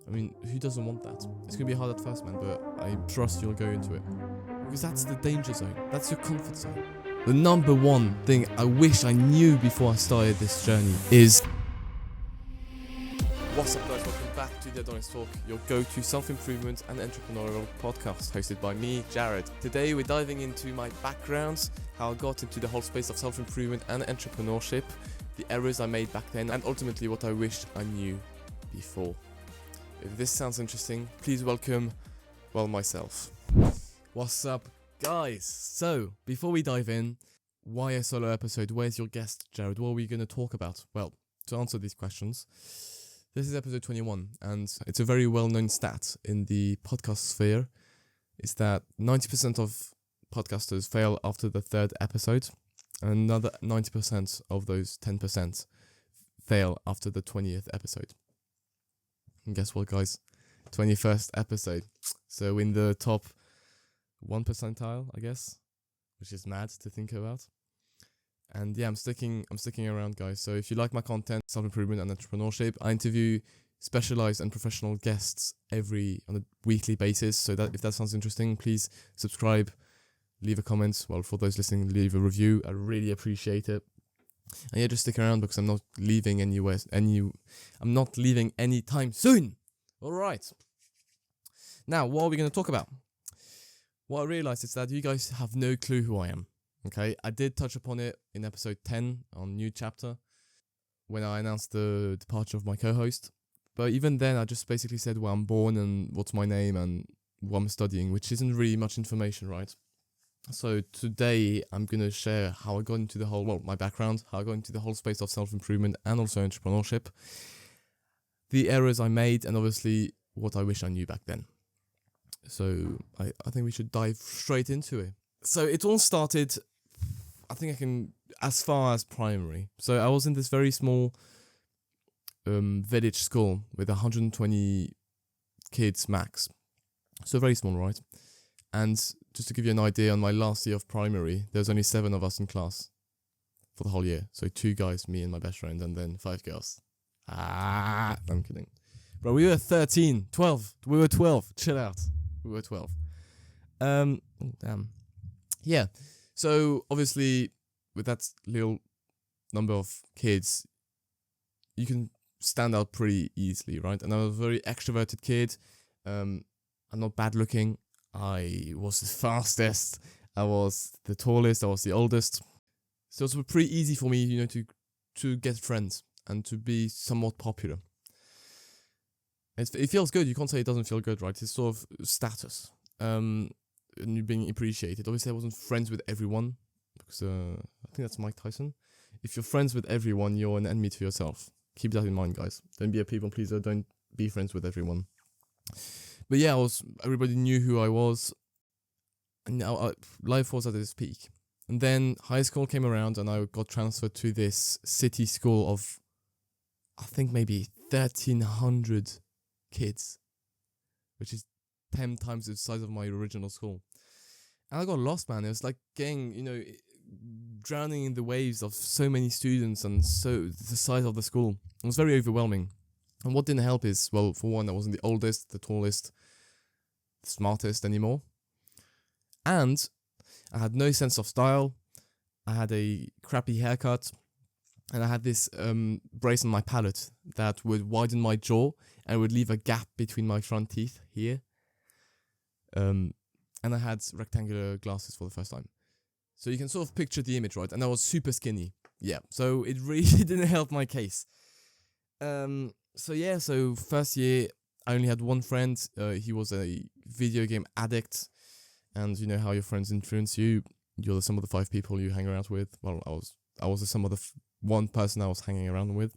I mean, who doesn't want that? It's gonna be hard at first, man, but I trust you'll go into it. Because that's the danger zone. That's your comfort zone. The number one thing I wish I knew before I started this journey is... What's up, guys? Welcome back to the Adonis Talk, your go-to self-improvement and entrepreneurial podcast, hosted by me, Jared. Today, we're diving into my background, how I got into the whole space of self-improvement and entrepreneurship, the errors I made back then, and ultimately what I wished I knew before. If this sounds interesting, please welcome, myself. What's up, guys? So, before we dive in, why a solo episode? Where's your guest, Jared? What are we going to talk about? Well, to answer these questions, this is episode 21, and it's a very well-known stat in the podcast sphere, is that 90% of podcasters fail after the third episode, and another 90% of those 10% fail after the 20th episode. And guess what, guys? 21st episode. So in the top 1 percentile, I guess, which is mad to think about. And yeah, I'm sticking around, guys. So if you like my content, self-improvement and entrepreneurship, I interview specialized and professional guests on a weekly basis. So that if that sounds interesting, please subscribe, leave a comment. Well, for those listening, leave a review. I really appreciate it. And yeah, just stick around because I'm not leaving anywhere. I'm not leaving anytime soon. All right. Now, what are we going to talk about? What I realized is that you guys have no clue who I am. Okay, I did touch upon it in episode 10 on New Chapter when I announced the departure of my co-host. But even then, I just basically said where I'm born and what's my name and what I'm studying, which isn't really much information, right? So today, I'm going to share how I got into my background, how I got into the whole space of self-improvement and also entrepreneurship, the errors I made, and obviously what I wish I knew back then. So I think we should dive straight into it. So it all started, I think I can, as far as primary. So I was in this very small village school with 120 kids max. So very small, right? And just to give you an idea, on my last year of primary, there's only 7 of us in class for the whole year. So 2 guys, me and my best friend, and then 5 girls. I'm kidding. Bro, we were 12. We were 12. Chill out. We were 12. Damn. Yeah. So obviously, with that little number of kids, you can stand out pretty easily, right? And I was a very extroverted kid. I'm not bad looking. I was the fastest, I was the tallest, I was the oldest. So it was pretty easy for me, to get friends and to be somewhat popular. It feels good. You can't say it doesn't feel good, right? It's sort of status. And you're being appreciated. Obviously, I wasn't friends with everyone because I think that's Mike Tyson. If you're friends with everyone, you're an enemy to yourself. Keep that in mind, guys. Don't be a people pleaser. Don't be friends with everyone. But yeah, everybody knew who I was, and now life was at its peak. And then high school came around, and I got transferred to this city school of, I think maybe 1,300 kids, which is 10 times the size of my original school. And I got lost, man. It was like getting, drowning in the waves of so many students and so the size of the school. It was very overwhelming. And what didn't help is, well, for one, I wasn't the oldest, the tallest, the smartest anymore. And I had no sense of style. I had a crappy haircut. And I had this brace on my palate that would widen my jaw and would leave a gap between my front teeth here. And I had rectangular glasses for the first time. So you can sort of picture the image, right? And I was super skinny. Yeah, so it really didn't help my case. So first year, I only had one friend. He was a video game addict. And you know how your friends influence you. You're the sum of the 5 people you hang around with. Well, I was the sum of the one person I was hanging around with.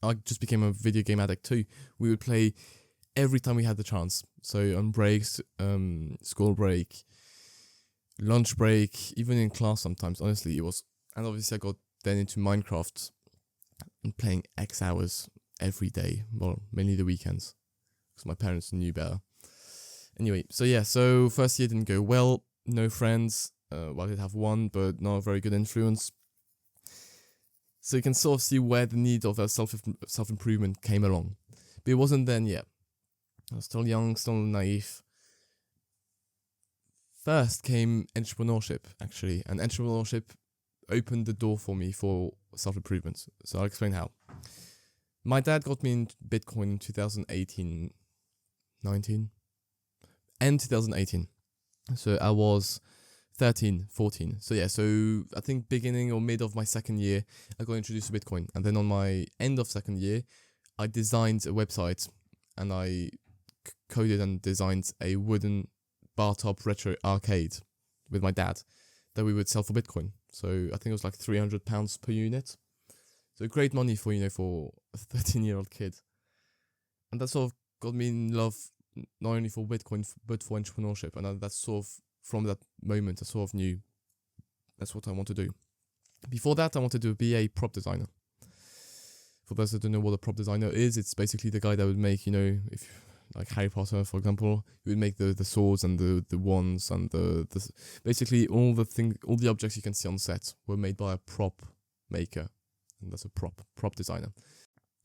I just became a video game addict too. We would play every time we had the chance. So on breaks, school break, lunch break, even in class sometimes. Honestly, it was. And obviously I got then into Minecraft and playing X hours every day. Well, mainly the weekends because my parents knew better. Anyway, so first year didn't go well. No friends. I did have one, but not a very good influence. So you can sort of see where the need of self-improvement came along. But it wasn't then yet. I was still young, still naive. First came entrepreneurship, actually, and entrepreneurship opened the door for me for self-improvement. So I'll explain how. My dad got me into Bitcoin in 2018, 19, and 2018. So I was 13, 14. So yeah, so I think beginning or mid of my second year, I got introduced to Bitcoin. And then on my end of second year, I designed a website and I coded and designed a wooden bar top retro arcade with my dad that we would sell for Bitcoin. So I think it was like £300 per unit. So great money for, for a 13-year-old kid. And that sort of got me in love not only for Bitcoin but for entrepreneurship. And that's sort of from that moment I sort of knew that's what I want to do. Before that, I wanted to be a prop designer. For those that don't know what a prop designer is, it's basically the guy that would make, if like Harry Potter, for example, he would make the swords and the wands and the basically all the objects you can see on set were made by a prop maker, and that's a prop designer.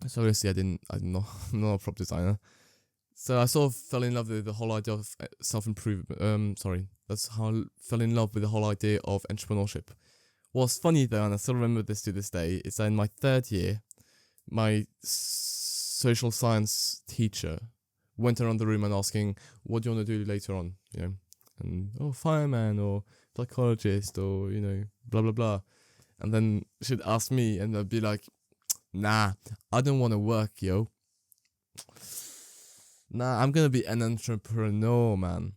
So obviously I'm not a prop designer. So I sort of fell in love with the whole idea of self-improvement. That's how I fell in love with the whole idea of entrepreneurship. What's funny though, and I still remember this to this day, is that in my third year, my social science teacher went around the room and asking, what do you want to do later on? And fireman or psychologist or, blah, blah, blah. And then she'd ask me and I'd be like, nah, I don't want to work, yo. Nah, I'm going to be an entrepreneur, man.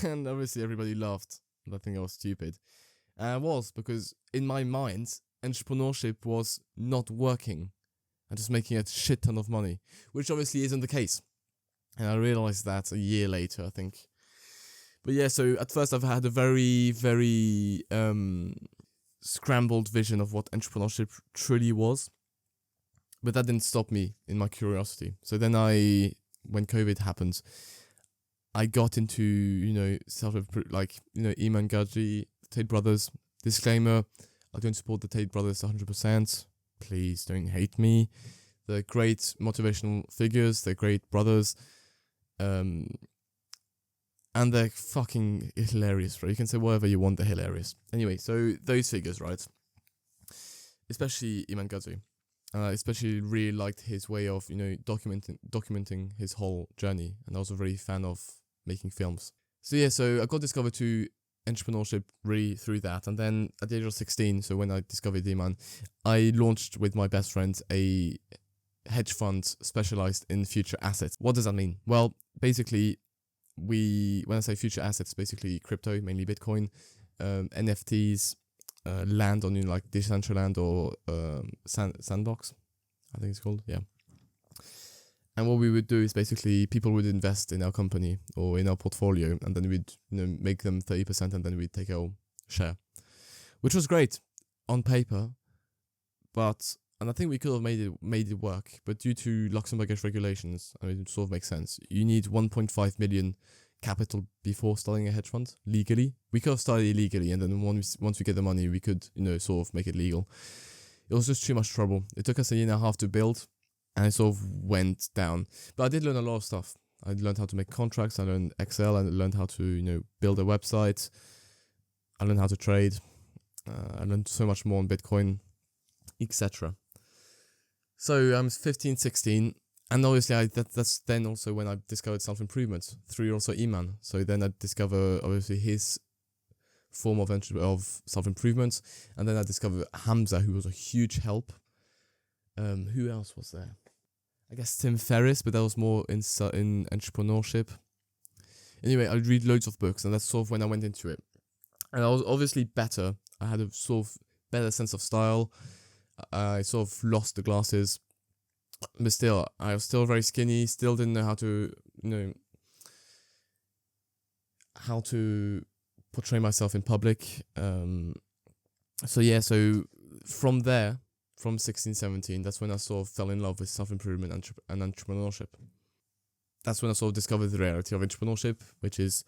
And obviously everybody laughed. I think I was stupid. And I was, because in my mind, entrepreneurship was not working and just making a shit ton of money, which obviously isn't the case. And I realized that a year later, I think. But yeah, so at first I've had a very, very scrambled vision of what entrepreneurship truly was. But that didn't stop me in my curiosity. So then when COVID happened, I got into, Iman Gadji, Tate Brothers. Disclaimer, I don't support the Tate Brothers 100%. Please don't hate me. They're great motivational figures. They're great brothers. And they're fucking hilarious, right? You can say whatever you want, they're hilarious. Anyway, so those figures, right? Especially Iman Gadji. I especially really liked his way of, documenting his whole journey. And I was a very fan of making films. So yeah, so I got discovered to entrepreneurship really through that. And then at the age of 16, so when I discovered Iman, I launched with my best friend a hedge fund specialized in future assets. What does that mean? Well, basically, when I say future assets, basically crypto, mainly Bitcoin, NFTs, land on like Decentraland or Sandbox, I think it's called, yeah. And what we would do is basically people would invest in our company or in our portfolio, and then we'd make them 30%, and then we'd take our share, which was great on paper, and I think we could have made it work, but due to Luxembourgish regulations, it sort of makes sense. You need 1.5 million capital before starting a hedge fund legally. We could have started illegally, and then once we get the money, we could sort of make it legal. It was just too much trouble. It took us a year and a half to build, and it sort of went down. But I did learn a lot of stuff. I learned how to make contracts. I learned Excel. I learned how to build a website. I learned how to trade. I learned so much more on Bitcoin, etc. So I'm 15, 16, and obviously that's then also when I discovered self-improvement through also Iman. So then I discovered obviously his form of self-improvement, and then I discovered Hamza, who was a huge help. Who else was there? I guess Tim Ferriss, but that was more in entrepreneurship. Anyway, I read loads of books, and that's sort of when I went into it. And I was obviously better. I had a sort of better sense of style. I sort of lost the glasses, but still, I was still very skinny, still didn't know how to portray myself in public. So from there, from 16, 17, that's when I sort of fell in love with self-improvement and entrepreneurship. That's when I sort of discovered the reality of entrepreneurship, which is,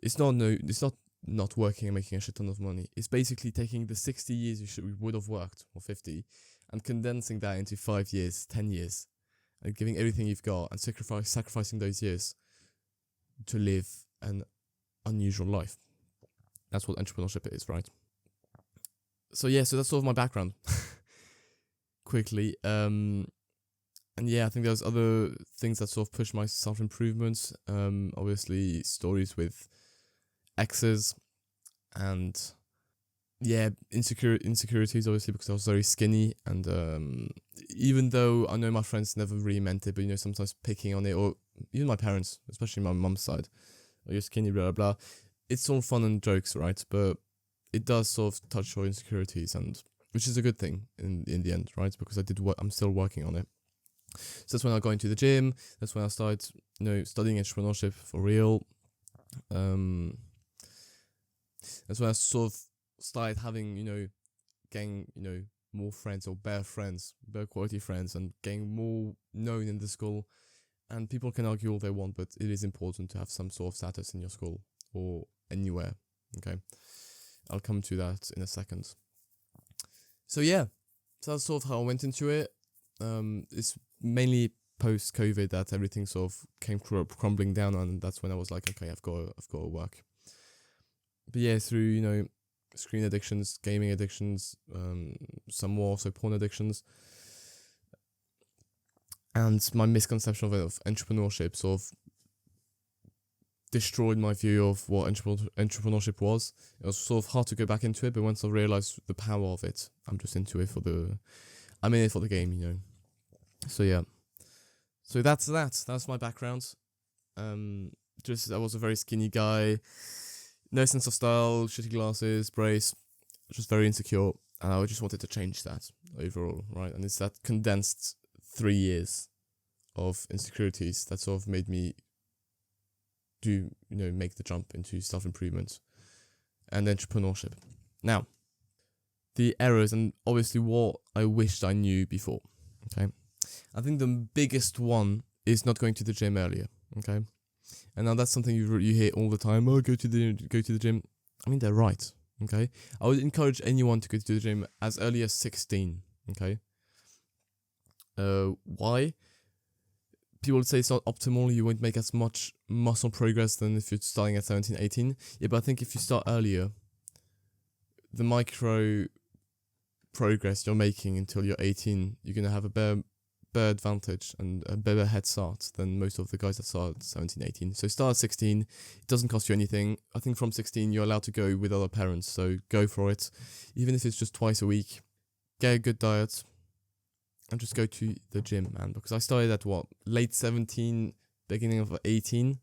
it's not working and making a shit ton of money. It's basically taking the 60 years you would have worked, or 50, and condensing that into 5 years, 10 years, and giving everything you've got and sacrificing those years to live an unusual life. That's what entrepreneurship is, right? So yeah, so that's sort of my background. Quickly. And yeah, I think there's other things that sort of push my self-improvement. Obviously stories with exes and yeah, insecurities, obviously, because I was very skinny, and even though I know my friends never really meant it, but sometimes picking on it, or even my parents, especially my mum's side, oh, you're skinny, blah, blah, blah. It's all fun and jokes, right? But it does sort of touch your insecurities, and which is a good thing in the end, right? Because I'm still working on it. So that's when I got into the gym. That's when I started, studying entrepreneurship for real. That's when I sort of started having, getting, more friends, or better quality friends, and getting more known in the school. And people can argue all they want, but it is important to have some sort of status in your school or anywhere. Okay, I'll come to that in a second. So yeah, so that's sort of how I went into it. It's mainly post-COVID that everything sort of came crumbling down, and that's when I was like, okay, I've got to work. But yeah, through screen addictions, gaming addictions, some more also porn addictions, and my misconception of entrepreneurship sort of destroyed my view of what entrepreneurship was. It was sort of hard to go back into it, but once I realized the power of it, I'm in it for the game, So yeah, so that's my background. Just I was a very skinny guy, no sense of style, shitty glasses, brace, just very insecure, and I just wanted to change that overall, right? And it's that condensed 3 years of insecurities that sort of made me make the jump into self-improvement and entrepreneurship. Now, the errors and obviously what I wished I knew before, okay? I think the biggest one is not going to the gym earlier, okay? And now that's something you hear all the time. Oh, go to the gym. I mean, they're right, okay? I would encourage anyone to go to the gym as early as 16, okay? Why? People would say it's not optimal, you won't make as much muscle progress than if you're starting at 17, 18. Yeah, but I think if you start earlier, the micro progress you're making until you're 18, you're going to have a better advantage and a better head start than most of the guys that start at 17, 18. So start at 16, it doesn't cost you anything. I think from 16, you're allowed to go with other parents, so go for it. Even if it's just twice a week, get a good diet, and just go to the gym, man. Because I started at late 17, beginning of 18.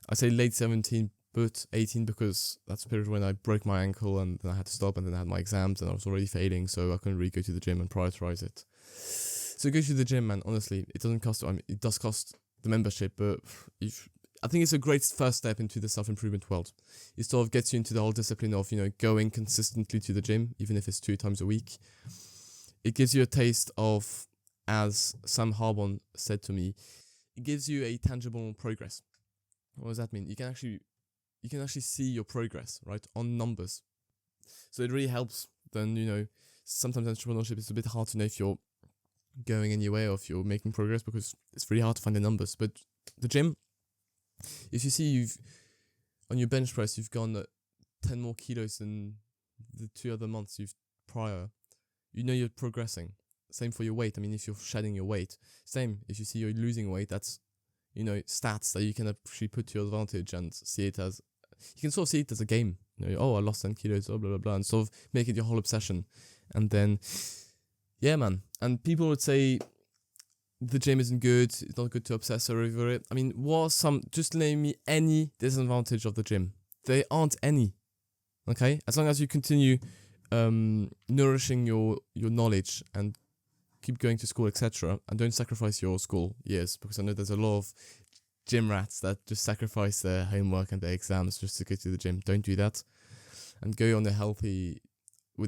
I say late 17, but 18 because that's the period when I broke my ankle and then I had to stop, and then I had my exams and I was already failing, so I couldn't really go to the gym and prioritize it. So go to the gym, man. Honestly, it doesn't cost. It does cost the membership, but I think it's a great first step into the self-improvement world. It sort of gets you into the whole discipline of going consistently to the gym, even if it's 2 times a week. It gives you a taste of, as Sam Harbon said to me, it gives you a tangible progress. What does that mean? You can actually see your progress, right, on numbers. So it really helps. Then, sometimes entrepreneurship is a bit hard to know if you're going anywhere or if you're making progress, because it's really hard to find the numbers. But the gym, if you see on your bench press, you've gone 10 more kilos than the 2 other months prior, you're progressing. Same for your weight. I mean, if you're shedding your weight, same. If you see you're losing weight, that's, stats that you can actually put to your advantage and see it as, you can sort of see it as a game. Oh, I lost 10 kilos, blah, blah, blah, and sort of make it your whole obsession. And then, yeah, man. And people would say the gym isn't good, it's not good to obsess over it. I mean, just name me any disadvantage of the gym. There aren't any, okay? As long as you continue nourishing your knowledge and keep going to school, etc., and don't sacrifice your school years, because I know there's a lot of gym rats that just sacrifice their homework and their exams just to go to the gym. Don't do that, and go with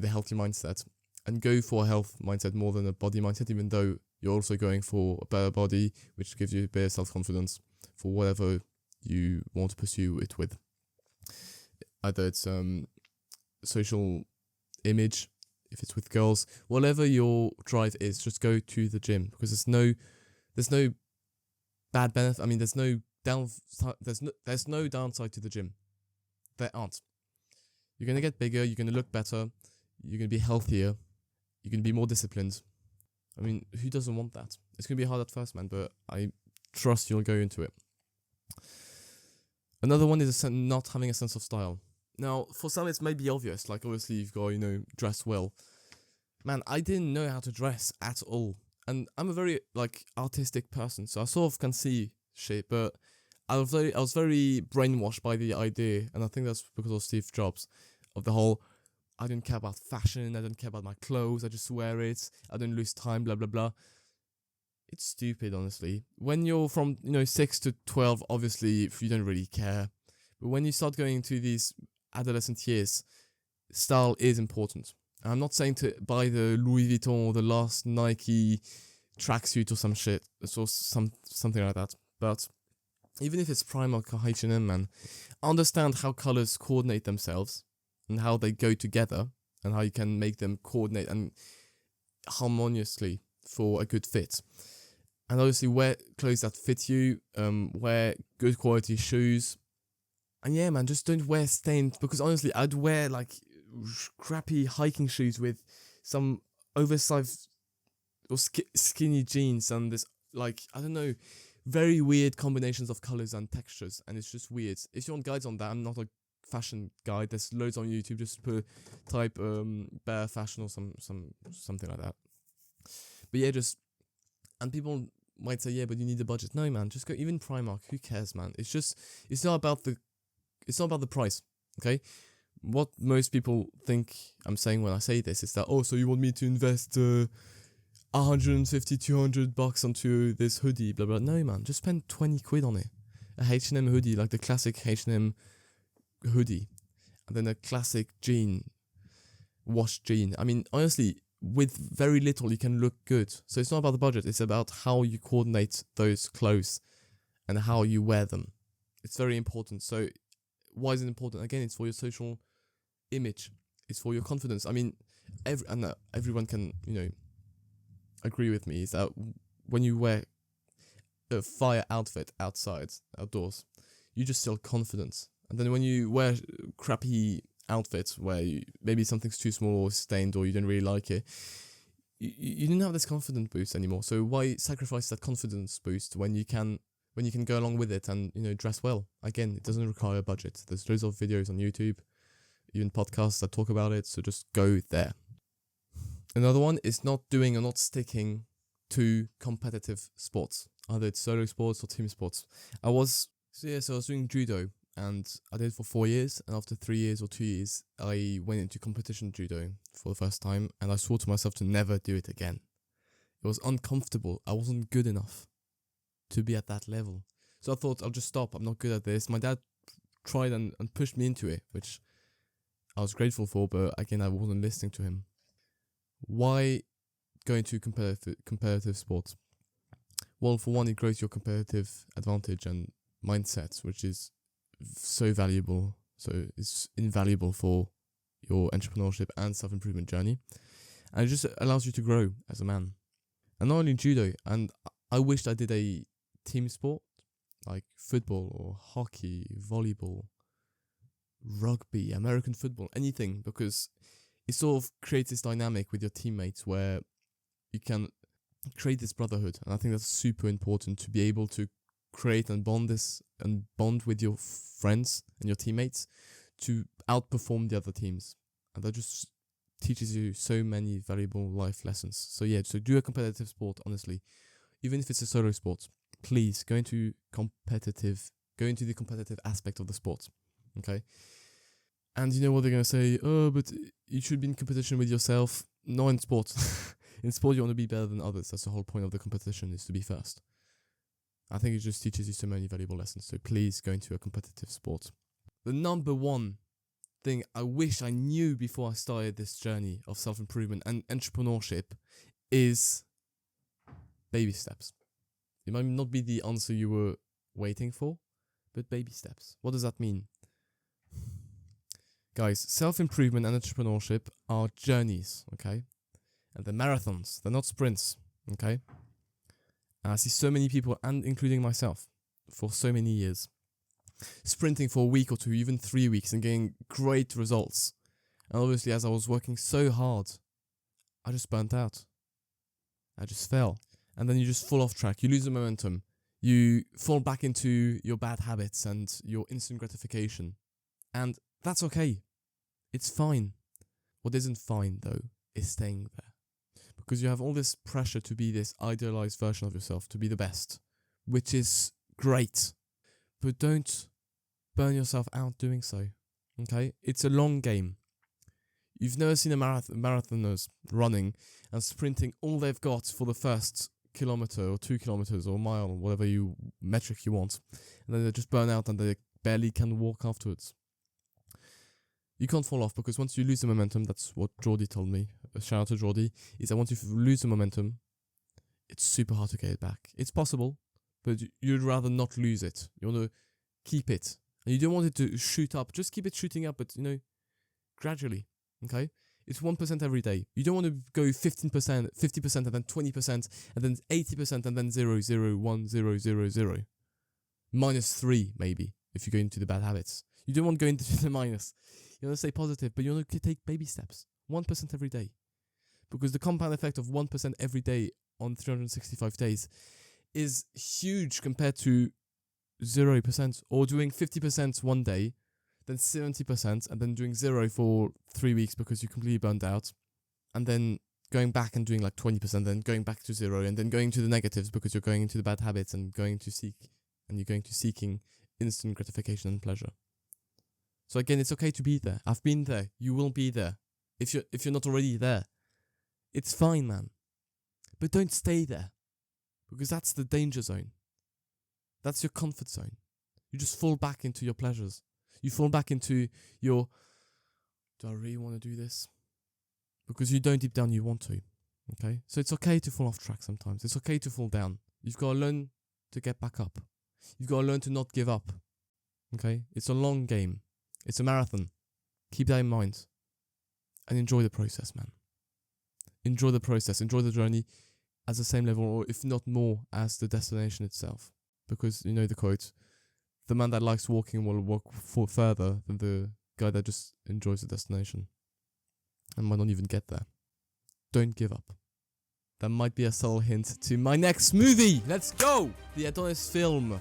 a healthy mindset, and go for a health mindset more than a body mindset, even though you're also going for a better body, which gives you better self-confidence for whatever you want to pursue it with. Either it's social image, if it's with girls, whatever your drive is, just go to the gym, because there's no there's no bad benefit. I mean, there's no downside to the gym. There aren't. You're gonna get bigger. You're gonna look better. You're gonna be healthier. You're gonna be more disciplined. I mean, who doesn't want that? It's gonna be hard at first, man, but I trust you'll go into it. Another one is not having a sense of style. Now, for some, it's maybe obvious. Like, obviously, you've got, dress well. Man, I didn't know how to dress at all. And I'm a very, artistic person, so I sort of can see shit, but I was very brainwashed by the idea, and I think that's because of Steve Jobs, of the whole, I don't care about fashion, I don't care about my clothes, I just wear it, I don't lose time, blah, blah, blah. It's stupid, honestly. When you're from, 6 to 12, obviously, you don't really care. But when you start going into these adolescent years, style is important. I'm not saying to buy the Louis Vuitton or the last Nike tracksuit or some shit, or something like that. But even if it's Primark or H&M, man, understand how colors coordinate themselves and how they go together and how you can make them coordinate and harmoniously for a good fit. And obviously wear clothes that fit you, wear good quality shoes. And yeah, man, just don't wear stained, because honestly, I'd wear crappy hiking shoes with some oversized or skinny jeans and this, I don't know, very weird combinations of colors and textures, and it's just weird. If you want guides on that, I'm not a fashion guide. There's loads on YouTube. Just type bare fashion or something like that. But yeah, and people might say, yeah, but you need a budget. No, man, just go. Even Primark, who cares, man? It's not about the price, okay? What most people think I'm saying when I say this is that, oh, so you want me to invest $150, $200 onto this hoodie, blah, blah. No, man, just spend 20 quid on it. A H&M hoodie, like the classic H&M hoodie. And then a classic washed jean. I mean, honestly, with very little, you can look good. So it's not about the budget. It's about how you coordinate those clothes and how you wear them. It's very important. So why is it important? Again, it's for your social image. It's for your confidence. I mean, everyone can, agree with me, is that when you wear a fire outfit outdoors, you just feel confident. And then when you wear crappy outfits where maybe something's too small or stained or you don't really like it, you don't have this confidence boost anymore. So why sacrifice that confidence boost when you can go along with it and dress well? Again, it doesn't require a budget. There's loads of videos on YouTube, even podcasts that talk about it, so just go there. Another one is not doing or not sticking to competitive sports, either it's solo sports or team sports. I was doing judo, and I did it for 4 years, and after 3 years or 2 years, I went into competition judo for the first time, and I swore to myself to never do it again. It was uncomfortable. I wasn't good enough to be at that level. So I thought, I'll just stop. I'm not good at this. My dad tried and pushed me into it, which I was grateful for, but again, I wasn't listening to him. Why go into competitive sports? Well, for one, it grows your competitive advantage and mindset, which is so valuable. So it's invaluable for your entrepreneurship and self-improvement journey. And it just allows you to grow as a man. And not only judo, and I wished I did a team sport, like football or hockey, volleyball, rugby, American football, anything, because it sort of creates this dynamic with your teammates where you can create this brotherhood. And I think that's super important, to be able to create and bond with your friends and your teammates to outperform the other teams. And that just teaches you so many valuable life lessons. So yeah, so do a competitive sport, honestly. Even if it's a solo sport, please go into the competitive aspect of the sport. Okay? And you know what they're going to say? Oh, but you should be in competition with yourself. No, in sport. In sport, you want to be better than others. That's the whole point of the competition, is to be first. I think it just teaches you so many valuable lessons. So please go into a competitive sport. The number one thing I wish I knew before I started this journey of self-improvement and entrepreneurship is baby steps. It might not be the answer you were waiting for, but baby steps. What does that mean? Guys, self-improvement and entrepreneurship are journeys, okay? And they're marathons. They're not sprints, okay? And I see so many people, and including myself, for so many years, sprinting for a week or two, even 3 weeks, and getting great results. And obviously, as I was working so hard, I just burnt out. I just fell. And then you just fall off track. You lose the momentum. You fall back into your bad habits and your instant gratification. And that's okay. It's fine. What isn't fine, though, is staying there. Because you have all this pressure to be this idealized version of yourself, to be the best, which is great. But don't burn yourself out doing so, okay? It's a long game. You've never seen a marathoners running and sprinting all they've got for the first kilometer or 2 kilometers or mile or whatever metric you want. And then they just burn out and they barely can walk afterwards. You can't fall off, because once you lose the momentum, that's what Jordi told me, a shout out to Jordi, is that once you lose the momentum, it's super hard to get it back. It's possible, but you'd rather not lose it. You want to keep it. And you don't want it to shoot up. Just keep it shooting up, but, gradually, okay? It's 1% every day. You don't want to go 15%, 50%, and then 20%, and then 80%, and then 0, 0, 1, 0, 0, 0. -3, maybe, if you go into the bad habits. You don't want to go into the minus. You want to stay positive, but you want to take baby steps. 1% every day. Because the compound effect of 1% every day on 365 days is huge compared to 0%, or doing 50% one day, then 70%, and then doing 0 for 3 weeks because you completely burned out, and then going back and doing like 20%, then going back to 0, and then going to the negatives because you're going into the bad habits and you're going to seeking instant gratification and pleasure. So again, it's okay to be there. I've been there. You will be there. If you're not already there, it's fine, man. But don't stay there, because that's the danger zone. That's your comfort zone. You just fall back into your pleasures. You fall back into your, do I really want to do this? Because you don't deep down you want to. Okay? So it's okay to fall off track sometimes. It's okay to fall down. You've got to learn to get back up. You've got to learn to not give up. Okay? It's a long game. It's a marathon. Keep that in mind. And enjoy the process, man. Enjoy the process. Enjoy the journey as the same level, or if not more, as the destination itself. Because, you know the quote, the man that likes walking will walk further than the guy that just enjoys the destination and might not even get there. Don't give up. That might be a subtle hint to my next movie. Let's go! The Adonis film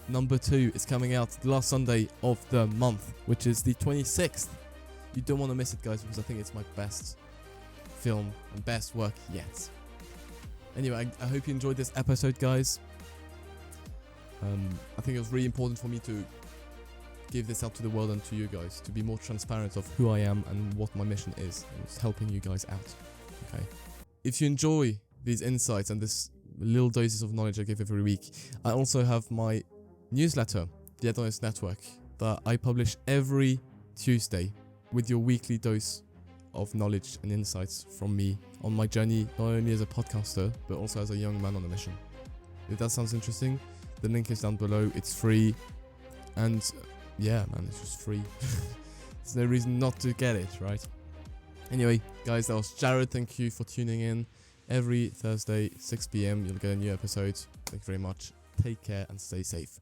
number 2 is coming out the last Sunday of the month, which is the 26th. You don't want to miss it, guys, because I think it's my best film and best work yet. Anyway, I hope you enjoyed this episode, guys. I think it was really important for me to give this out to the world and to you guys, to be more transparent of who I am and what my mission is. It's helping you guys out. Okay. If you enjoy these insights and this little doses of knowledge I give every week, I also have my newsletter, the Adonis Network, that I publish every Tuesday with your weekly dose of knowledge and insights from me on my journey, not only as a podcaster, but also as a young man on a mission. If that sounds interesting, the link is down below. It's free. And yeah, man, it's just free. There's no reason not to get it, right? Anyway, guys, that was Jared. Thank you for tuning in. Every Thursday, 6 p.m, you'll get a new episode. Thank you very much. Take care and stay safe.